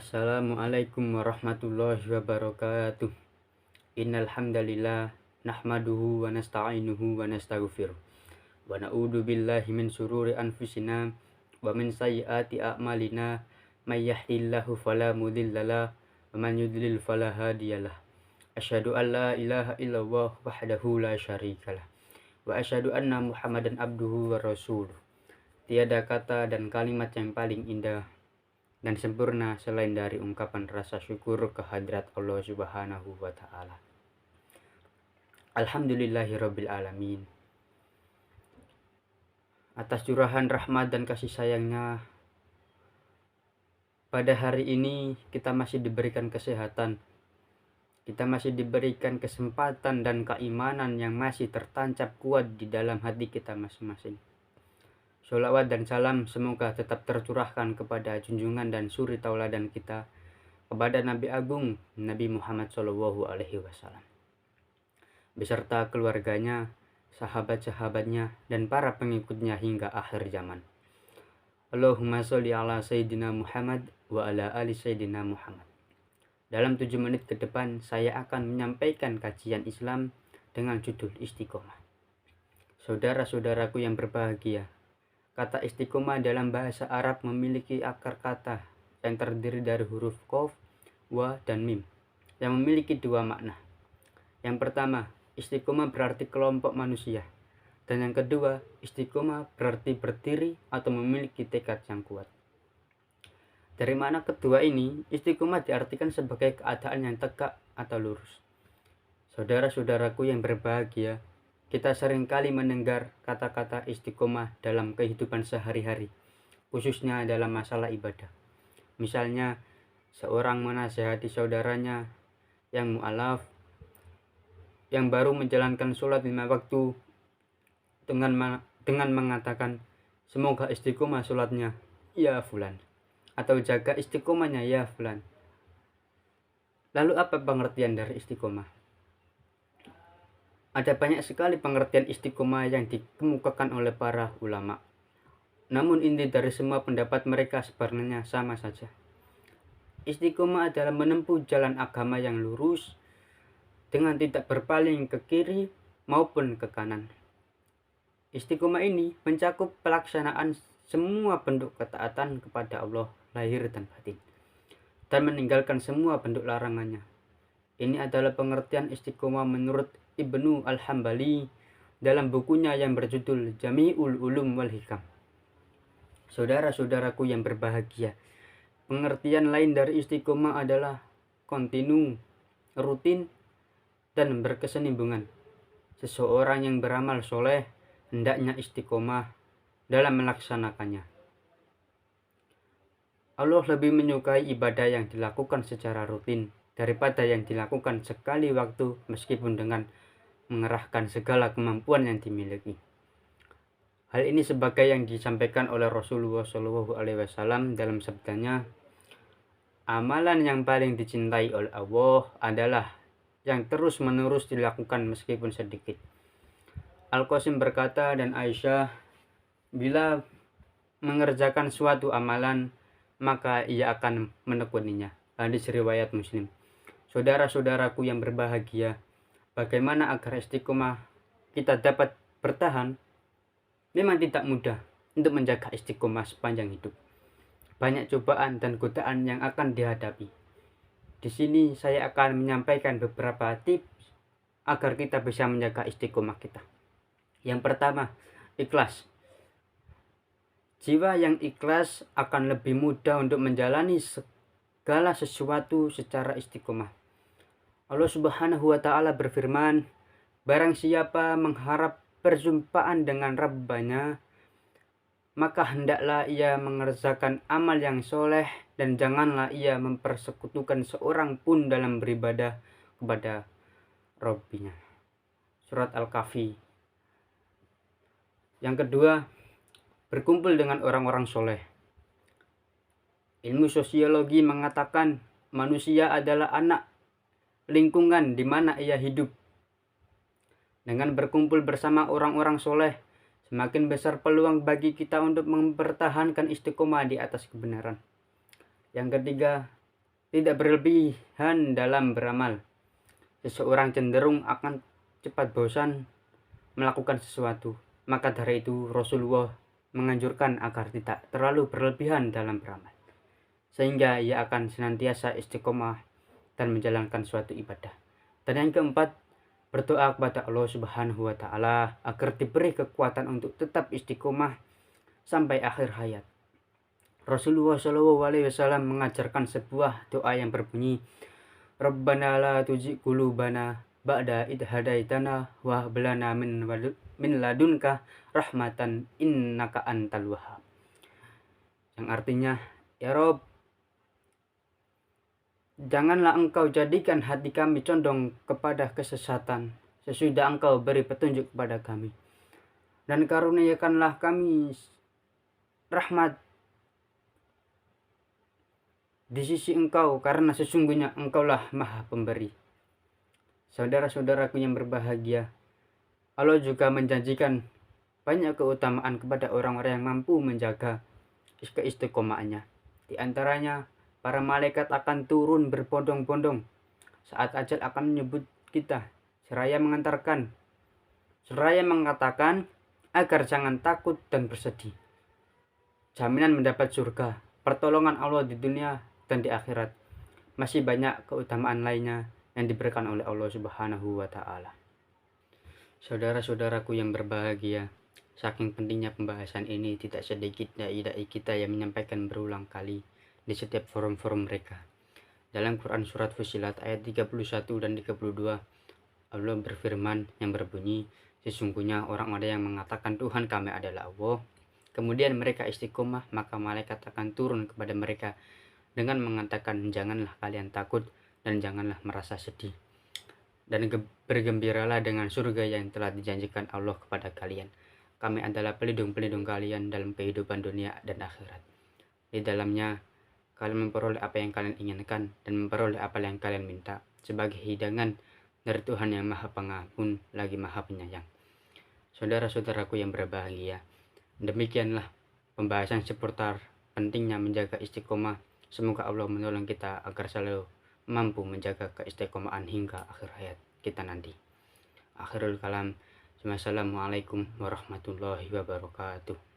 Assalamualaikum warahmatullahi wabarakatuh. Innal hamdalillah nahmaduhu wa nasta'inuhu wa nastaghfiruh. Wa na'udzu billahi min syururi anfusina wa min sayyiati a'malina. May yahdihillahu fala mudhillalah wa man yudlil fala hadiyalah. Asyhadu an la ilaha illallah wahdahu la syarikalah. Wa asyhadu anna Muhammadan abduhu wa rasuluh. Tiada kata dan kalimat yang paling indah dan sempurna selain dari ungkapan rasa syukur kehadrat Allah Subhanahu wa Ta'ala. Alhamdulillahirabbil alamin. Atas curahan rahmat dan kasih sayangnya, pada hari ini kita masih diberikan kesehatan, kita masih diberikan kesempatan dan keimanan yang masih tertancap kuat di dalam hati kita masing-masing. Sholawat dan salam semoga tetap tercurahkan kepada junjungan dan suri tauladan kita, kepada Nabi Agung Nabi Muhammad SAW, beserta keluarganya, sahabat-sahabatnya, dan para pengikutnya hingga akhir zaman. Allahumma sholli ala Sayyidina Muhammad wa ala ali Sayyidina Muhammad. Dalam 7 menit ke depan saya akan menyampaikan kajian Islam dengan judul Istiqomah. Saudara-saudaraku yang berbahagia, kata istiqomah dalam bahasa Arab memiliki akar kata yang terdiri dari huruf qaf, wa, dan mim yang memiliki 2 makna. Yang pertama, istiqomah berarti kelompok manusia, dan yang kedua, istiqomah berarti berdiri atau memiliki tekad yang kuat. Dari mana kedua ini, istiqomah diartikan sebagai keadaan yang tegak atau lurus. Saudara-saudaraku yang berbahagia, kita seringkali mendengar kata-kata istiqomah dalam kehidupan sehari-hari, khususnya dalam masalah ibadah. Misalnya, seorang menasihati saudaranya yang mu'alaf, yang baru menjalankan sholat 5 waktu, dengan mengatakan, semoga istiqomah sholatnya, ya fulan, atau jaga istiqomahnya, ya fulan. Lalu apa pengertian dari istiqomah? Ada banyak sekali pengertian istiqomah yang dikemukakan oleh para ulama. Namun inti dari semua pendapat mereka sebenarnya sama saja. Istiqomah adalah menempuh jalan agama yang lurus dengan tidak berpaling ke kiri maupun ke kanan. Istiqomah ini mencakup pelaksanaan semua bentuk ketaatan kepada Allah lahir dan batin, dan meninggalkan semua bentuk larangannya. Ini adalah pengertian istiqomah menurut Ibnu Al-Hambali dalam bukunya yang berjudul Jami'ul Ulum wal Hikam. Saudara-saudaraku yang berbahagia, pengertian lain dari istiqomah adalah kontinu, rutin, dan berkesinambungan. Seseorang yang beramal soleh hendaknya istiqomah dalam melaksanakannya. Allah lebih menyukai ibadah yang dilakukan secara rutin daripada yang dilakukan sekali waktu meskipun dengan mengerahkan segala kemampuan yang dimiliki. Hal ini sebagai yang disampaikan oleh Rasulullah SAW dalam sabdanya, amalan yang paling dicintai oleh Allah adalah yang terus-menerus dilakukan meskipun sedikit. Al-Qasim berkata dan Aisyah, bila mengerjakan suatu amalan, maka ia akan menekuninya. Hadis riwayat Muslim. Saudara-saudaraku yang berbahagia, bagaimana agar istiqomah kita dapat bertahan? Memang tidak mudah untuk menjaga istiqomah sepanjang hidup. Banyak cobaan dan godaan yang akan dihadapi. Di sini saya akan menyampaikan beberapa tips agar kita bisa menjaga istiqomah kita. Yang pertama, ikhlas. Jiwa yang ikhlas akan lebih mudah untuk menjalani segala sesuatu secara istiqomah. Allah Subhanahu wa Ta'ala berfirman, barang siapa mengharap perjumpaan dengan Rabbanya, maka hendaklah ia mengerjakan amal yang soleh dan janganlah ia mempersekutukan seorang pun dalam beribadah kepada Rabbinya. Surat Al-Kahfi. Yang kedua, berkumpul dengan orang-orang soleh. Ilmu sosiologi mengatakan manusia adalah anak lingkungan di mana ia hidup. Dengan berkumpul bersama orang-orang soleh, semakin besar peluang bagi kita untuk mempertahankan istiqomah di atas kebenaran. Yang ketiga, tidak berlebihan dalam beramal. Seseorang cenderung akan cepat bosan melakukan sesuatu. Maka dari itu Rasulullah menganjurkan agar tidak terlalu berlebihan dalam beramal, sehingga ia akan senantiasa istiqomah dan menjalankan suatu ibadah. Dan yang keempat, berdoa kepada Allah Subhanahu wa taala agar diberi kekuatan untuk tetap istiqomah sampai akhir hayat. Rasulullah SAW mengajarkan sebuah doa yang berbunyi, Rabbana la tuzigh qulubana ba'da idh hadaitana wa hab lana min ladunka rahmatan innaka antal wahhab. Yang artinya, ya Rob, janganlah engkau jadikan hati kami condong kepada kesesatan sesudah engkau beri petunjuk kepada kami. Dan karuniakanlah kami rahmat di sisi engkau, karena sesungguhnya engkaulah maha pemberi. Saudara-saudaraku yang berbahagia, Allah juga menjanjikan banyak keutamaan kepada orang-orang yang mampu menjaga keistiqomahannya. Di antaranya, para malaikat akan turun berbondong-bondong saat ajal akan menyebut kita, seraya mengatakan agar jangan takut dan bersedih. Jaminan mendapat surga, pertolongan Allah di dunia dan di akhirat. Masih banyak keutamaan lainnya yang diberikan oleh Allah Subhanahu wa taala. Saudara-saudaraku yang berbahagia, saking pentingnya pembahasan ini, tidak sedikit dai-dai kita yang menyampaikan berulang kali di setiap forum-forum mereka. Dalam Quran surat Fussilat ayat 31 dan 32, Allah berfirman yang berbunyi, sesungguhnya orang-orang yang mengatakan Tuhan kami adalah Allah, kemudian mereka istiqomah, maka malaikat akan turun kepada mereka dengan mengatakan, janganlah kalian takut dan janganlah merasa sedih, dan bergembiralah dengan surga yang telah dijanjikan Allah kepada kalian. Kami adalah pelindung-pelindung kalian dalam kehidupan dunia dan akhirat. Di dalamnya kalian memperoleh apa yang kalian inginkan dan memperoleh apa yang kalian minta sebagai hidangan dari Tuhan yang Maha Pengampun lagi Maha Penyayang. Saudara-saudaraku yang berbahagia, demikianlah pembahasan seputar pentingnya menjaga istiqomah. Semoga Allah menolong kita agar selalu mampu menjaga keistiqomahan hingga akhir hayat kita nanti. Akhirul kalam, wassalamualaikum warahmatullahi wabarakatuh.